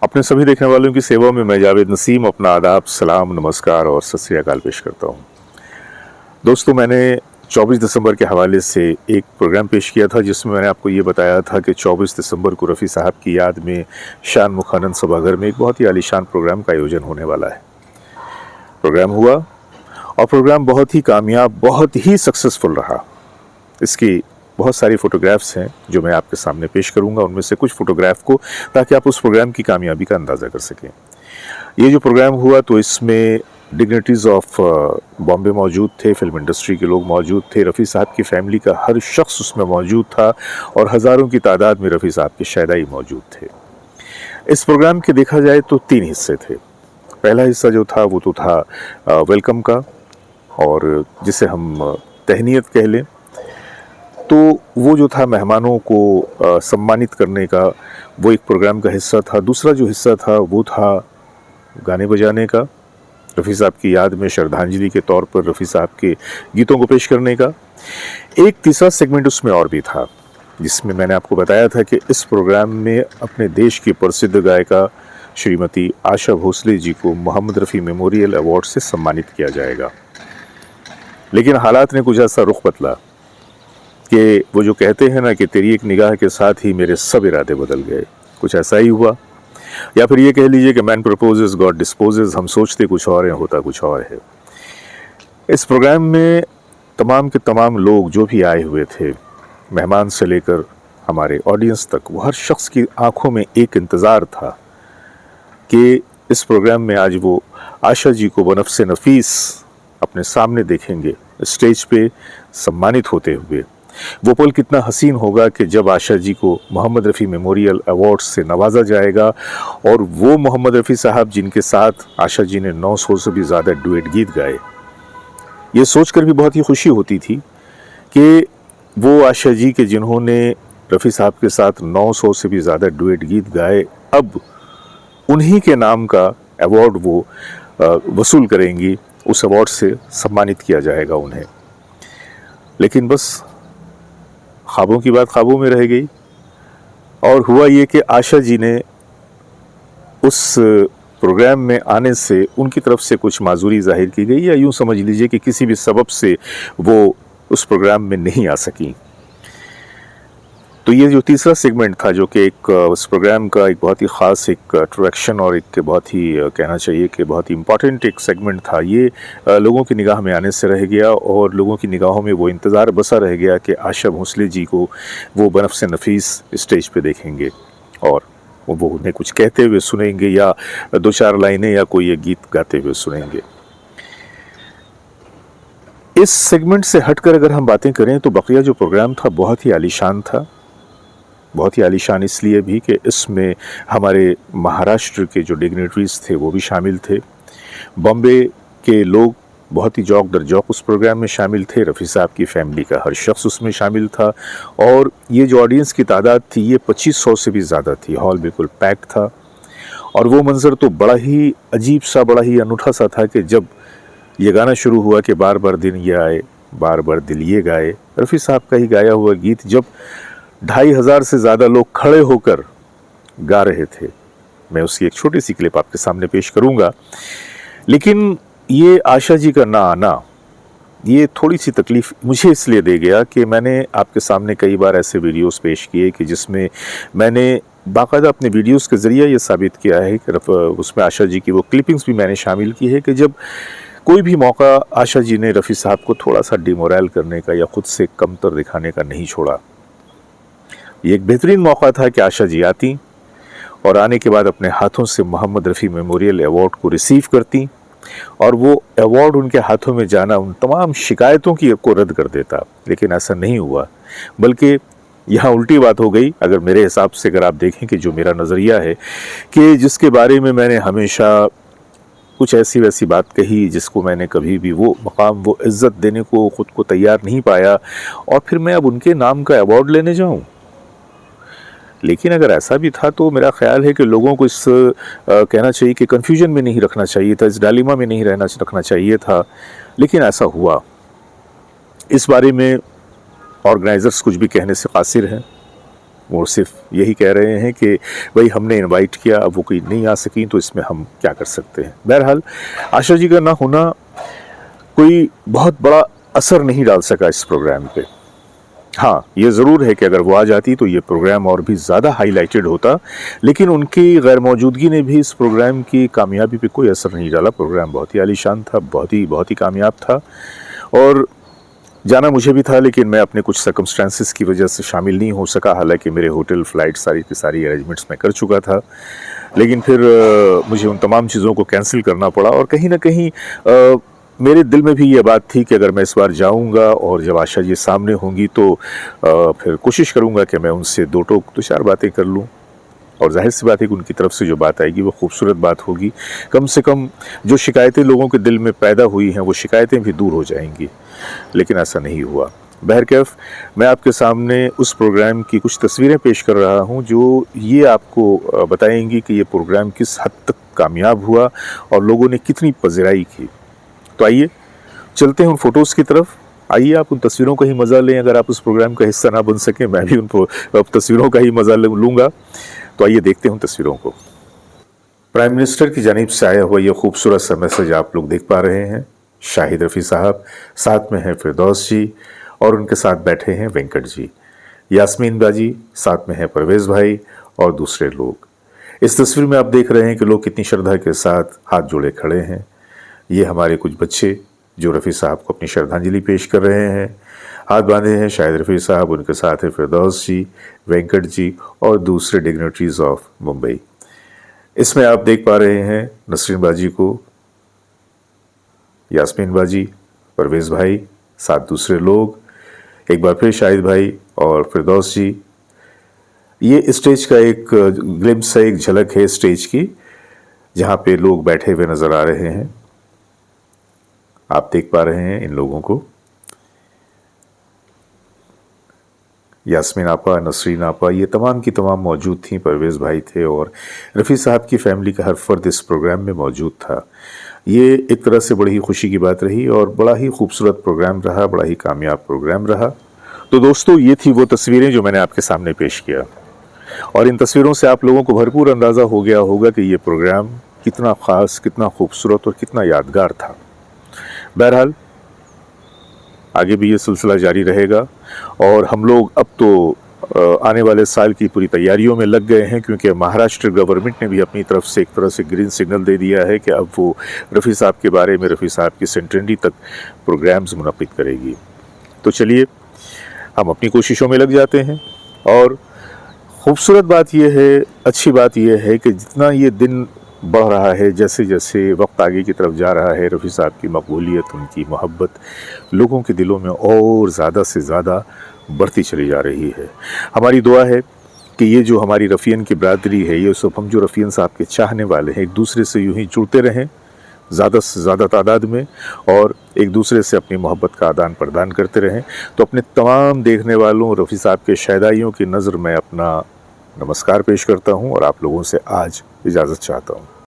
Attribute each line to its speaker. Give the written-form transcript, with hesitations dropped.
Speaker 1: अपने सभी देखने वालों की सेवा में मैं जावेद नसीम अपना आदाब, सलाम, नमस्कार और सत श्री अकाल पेश करता हूँ। दोस्तों, मैंने 24 दिसंबर के हवाले से एक प्रोग्राम पेश किया था जिसमें मैंने आपको ये बताया था कि 24 दिसंबर को रफ़ी साहब की याद में शान मुखानंद सभागार में एक बहुत ही आलीशान प्रोग्राम का आयोजन होने वाला है। प्रोग्राम हुआ और प्रोग्राम बहुत ही कामयाब, बहुत ही सक्सेसफुल रहा। इसकी बहुत सारी फ़ोटोग्राफ्स हैं जो मैं आपके सामने पेश करूंगा, उनमें से कुछ फ़ोटोग्राफ को, ताकि आप उस प्रोग्राम की कामयाबी का अंदाज़ा कर सकें। ये जो प्रोग्राम हुआ तो इसमें डिग्निटीज़ ऑफ बॉम्बे मौजूद थे, फिल्म इंडस्ट्री के लोग मौजूद थे, रफ़ी साहब की फैमिली का हर शख्स उसमें मौजूद था और हज़ारों की तादाद में रफ़ी साहब के शहदाई मौजूद थे। इस प्रोग्राम के देखा जाए तो 3 हिस्से थे। पहला हिस्सा जो था वो तो था वेलकम का, और जिसे हम तहनीत कह लें। तो वो जो था मेहमानों को सम्मानित करने का, वो एक प्रोग्राम का हिस्सा था। दूसरा जो हिस्सा था वो था गाने बजाने का, रफ़ी साहब की याद में श्रद्धांजलि के तौर पर रफ़ी साहब के गीतों को पेश करने का। एक तीसरा सेगमेंट उसमें और भी था, जिसमें मैंने आपको बताया था कि इस प्रोग्राम में अपने देश की प्रसिद्ध गायिका श्रीमती आशा भोसले जी को मोहम्मद रफ़ी मेमोरियल अवार्ड से सम्मानित किया जाएगा। लेकिन हालात ने कुछ ऐसा रुख बदला कि वो जो कहते हैं ना कि तेरी एक निगाह के साथ ही मेरे सब इरादे बदल गए, कुछ ऐसा ही हुआ। या फिर ये कह लीजिए कि मैन प्रपोजेस गॉड डिस्पोजेस, हम सोचते कुछ और हैं, होता कुछ और है। इस प्रोग्राम में तमाम के तमाम लोग जो भी आए हुए थे, मेहमान से लेकर हमारे ऑडियंस तक, वो हर शख्स की आंखों में एक इंतज़ार था कि इस प्रोग्राम में आज वो आशा जी को बनफ़्से नफीस अपने सामने देखेंगे, स्टेज पे सम्मानित होते हुए। वो पल कितना हसीन होगा कि जब आशा जी को मोहम्मद रफ़ी मेमोरियल अवार्ड से नवाजा जाएगा, और वो मोहम्मद रफ़ी साहब जिनके साथ आशा जी ने 900 से भी ज़्यादा डुएट गीत गाए। ये सोचकर भी बहुत ही खुशी होती थी कि वो आशा जी के जिन्होंने रफ़ी साहब के साथ 900 से भी ज़्यादा डुएट गीत गाए, अब उन्हीं के नाम का अवार्ड वो वसूल करेंगी, उस अवार्ड से सम्मानित किया जाएगा उन्हें। लेकिन बस ख्वाबों की बात ख्वाबों में रह गई, और हुआ ये कि आशा जी ने उस प्रोग्राम में आने से उनकी तरफ से कुछ माजूरी जाहिर की गई, या यूँ समझ लीजिए कि किसी भी सबब से वो उस प्रोग्राम में नहीं आ सकी। तो ये जो तीसरा सेगमेंट था, जो कि एक उस प्रोग्राम का एक बहुत ही ख़ास एक अट्रैक्शन और एक बहुत ही कहना चाहिए कि बहुत ही इम्पॉर्टेंट एक सेगमेंट था, ये लोगों की निगाह में आने से रह गया, और लोगों की निगाहों में वो इंतज़ार बसा रह गया कि आशा भोसले जी को वो बनफ़्से नफीस स्टेज पे देखेंगे और वो उन्हें कुछ कहते हुए सुनेंगे, या 2-4 लाइनें या कोई एक गीत गाते हुए सुनेंगे। इस सेगमेंट से हटकर अगर हम बातें करें तो बकिया जो प्रोग्राम था बहुत ही आलीशान था। बहुत ही आलीशान इसलिए भी कि इसमें हमारे महाराष्ट्र के जो डिग्निटरीज़ थे वो भी शामिल थे। बॉम्बे के लोग बहुत ही जौक दर जौक उस प्रोग्राम में शामिल थे। रफ़ी साहब की फैमिली का हर शख्स उसमें शामिल था, और ये जो ऑडियंस की तादाद थी ये 2500 से भी ज़्यादा थी। हॉल बिल्कुल पैक था, और वो मंज़र तो बड़ा ही अजीब सा, बड़ा ही अनूठा सा था कि जब ये गाना शुरू हुआ कि बार बार दिन ये आए, बार बार दिल ये गाए, रफ़ी साहब का ही गाया हुआ गीत जब 2500 से ज़्यादा लोग खड़े होकर गा रहे थे। मैं उसकी एक छोटी सी क्लिप आपके सामने पेश करूंगा। लेकिन ये आशा जी का ना आना, ये थोड़ी सी तकलीफ़ मुझे इसलिए दे गया कि मैंने आपके सामने कई बार ऐसे वीडियोस पेश किए कि जिसमें मैंने बाकायदा अपने वीडियोस के ज़रिए ये साबित किया है कि उसमें आशा जी की वो क्लिपिंग्स भी मैंने शामिल की है कि जब कोई भी मौका आशा जी ने रफ़ी साहब को थोड़ा सा डिमोरल करने का या ख़ुद से कमतर दिखाने का नहीं छोड़ा। ये एक बेहतरीन मौका था कि आशा जी आती और आने के बाद अपने हाथों से मोहम्मद रफ़ी मेमोरियल अवार्ड को रिसीव करती, और वो अवार्ड उनके हाथों में जाना उन तमाम शिकायतों की को रद्द कर देता। लेकिन ऐसा नहीं हुआ, बल्कि यहाँ उल्टी बात हो गई। अगर मेरे हिसाब से अगर आप देखें कि जो मेरा नज़रिया है कि जिसके बारे में मैंने हमेशा कुछ ऐसी वैसी बात कही जिसको मैंने कभी भी वो मकाम, वो इज़्ज़त देने को ख़ुद को तैयार नहीं पाया, और फिर मैं अब उनके नाम का अवार्ड लेने जाऊँ। लेकिन अगर ऐसा भी था तो मेरा ख़्याल है कि लोगों को इस कहना चाहिए कि कन्फ्यूजन में नहीं रखना चाहिए था, इस डालिमा में नहीं रखना चाहिए था। लेकिन ऐसा हुआ। इस बारे में ऑर्गेनाइज़र्स कुछ भी कहने से कासिर हैं। वो सिर्फ यही कह रहे हैं कि भाई हमने इनवाइट किया, अब वो कोई नहीं आ सकी तो इसमें हम क्या कर सकते हैं। बहरहाल आशा जी का ना होना कोई बहुत बड़ा असर नहीं डाल सका इस प्रोग्राम पे। हाँ, ये ज़रूर है कि अगर वो आ जाती तो ये प्रोग्राम और भी ज़्यादा हाईलाइटेड होता, लेकिन उनकी गैर मौजूदगी ने भी इस प्रोग्राम की कामयाबी पे कोई असर नहीं डाला। प्रोग्राम बहुत ही आलीशान था, बहुत ही कामयाब था और जाना मुझे भी था, लेकिन मैं अपने कुछ सर्कमस्टेंसेस की वजह से शामिल नहीं हो सका। हालांकि मेरे होटल, फ्लाइट सारी की सारी अरेंजमेंट्स मैं कर चुका था, लेकिन फिर मुझे उन तमाम चीज़ों को कैंसिल करना पड़ा। और कहीं ना कहीं मेरे दिल में भी ये बात थी कि अगर मैं इस बार जाऊंगा और जब आशा जी सामने होंगी तो फिर कोशिश करूंगा कि मैं उनसे दो चार बातें कर लूं। और जाहिर सी बात है कि उनकी तरफ से जो बात आएगी वो खूबसूरत बात होगी। कम से कम जो शिकायतें लोगों के दिल में पैदा हुई हैं वो शिकायतें भी दूर हो जाएंगी, लेकिन ऐसा नहीं हुआ। बहरकैफ मैं आपके सामने उस प्रोग्राम की कुछ तस्वीरें पेश कर रहा हूं जो ये आपको बताएंगी कि ये प्रोग्राम किस हद तक कामयाब हुआ और लोगों ने कितनी पज़िराई की। तो आइए चलते हैं उन फोटोज़ की तरफ। आइए आप उन तस्वीरों का ही मज़ा लें। अगर आप उस प्रोग्राम का हिस्सा ना बन सकें, मैं भी उन तस्वीरों का ही मज़ा लूँगा। तो आइए देखते हैं उन तस्वीरों को। प्राइम मिनिस्टर की जानिब से आया हुआ ये खूबसूरत सा मैसेज आप लोग देख पा रहे हैं। शाहिद रफ़ी साहब, साथ में हैं फिरदौस जी और उनके साथ बैठे हैं वेंकट जी, यास्मीन बाजी, साथ में हैं परवेज़ भाई और दूसरे लोग। इस तस्वीर में आप देख रहे हैं कि लोग कितनी श्रद्धा के साथ हाथ जोड़े खड़े हैं। ये हमारे कुछ बच्चे जो रफ़ी साहब को अपनी श्रद्धांजलि पेश कर रहे हैं। हाथ बांधे हैं शाहिद रफ़ी साहब, उनके साथ है फिरदौस जी, वेंकट जी और दूसरे डिग्नेटरीज ऑफ मुंबई। इसमें आप देख पा रहे हैं नसरीन बाजी को, यास्मीन बाजी, परवेज़ भाई, साथ दूसरे लोग, एक बार फिर शाहिद भाई और फिरदौस जी। ये स्टेज का एक ग्लिम्स है, एक झलक है स्टेज की, जहाँ पे लोग बैठे हुए नज़र आ रहे हैं। आप देख पा रहे हैं इन लोगों को, यास्मीन आपा, नसरीन आपा, ये तमाम की तमाम मौजूद थी। परवेज़ भाई थे और रफ़ी साहब की फैमिली का हर फर्द इस प्रोग्राम में मौजूद था। ये एक तरह से बड़ी ही खुशी की बात रही और बड़ा ही खूबसूरत प्रोग्राम रहा, बड़ा ही कामयाब प्रोग्राम रहा। तो दोस्तों, ये थी वो तस्वीरें जो मैंने आपके सामने पेश किया और इन तस्वीरों से आप लोगों को भरपूर अंदाज़ा हो गया होगा कि ये प्रोग्राम कितना ख़ास, कितना खूबसूरत और कितना यादगार था। बहरहाल आगे भी ये सिलसिला जारी रहेगा और हम लोग अब तो आने वाले साल की पूरी तैयारियों में लग गए हैं, क्योंकि महाराष्ट्र गवर्नमेंट ने भी अपनी तरफ से एक तरह से ग्रीन सिग्नल दे दिया है कि अब वो रफ़ी साहब के बारे में, रफ़ी साहब की सेंटेनरी तक प्रोग्राम्स मुनक़्क़िद करेगी। तो चलिए हम अपनी कोशिशों में लग जाते हैं। और खूबसूरत बात यह है, अच्छी बात यह है कि जितना ये दिन बढ़ रहा है, जैसे जैसे वक्त आगे की तरफ जा रहा है, रफ़ी साहब की मकबूलियत, उनकी मोहब्बत लोगों के दिलों में और ज़्यादा से ज़्यादा बढ़ती चली जा रही है। हमारी दुआ है कि ये जो हमारी रफ़ियन की बरादरी है, ये सब हम जो रफ़ियन साहब के चाहने वाले हैं, एक दूसरे से यूँ ही जुड़ते रहें ज़्यादा से ज़्यादा तादाद में और एक दूसरे से अपनी मोहब्बत का आदान प्रदान करते रहें। तो अपने तमाम देखने वालों, रफ़ी साहब के शहदाइयों की नज़र में अपना नमस्कार पेश करता हूँ और आप लोगों से आज इजाज़त चाहता हूँ।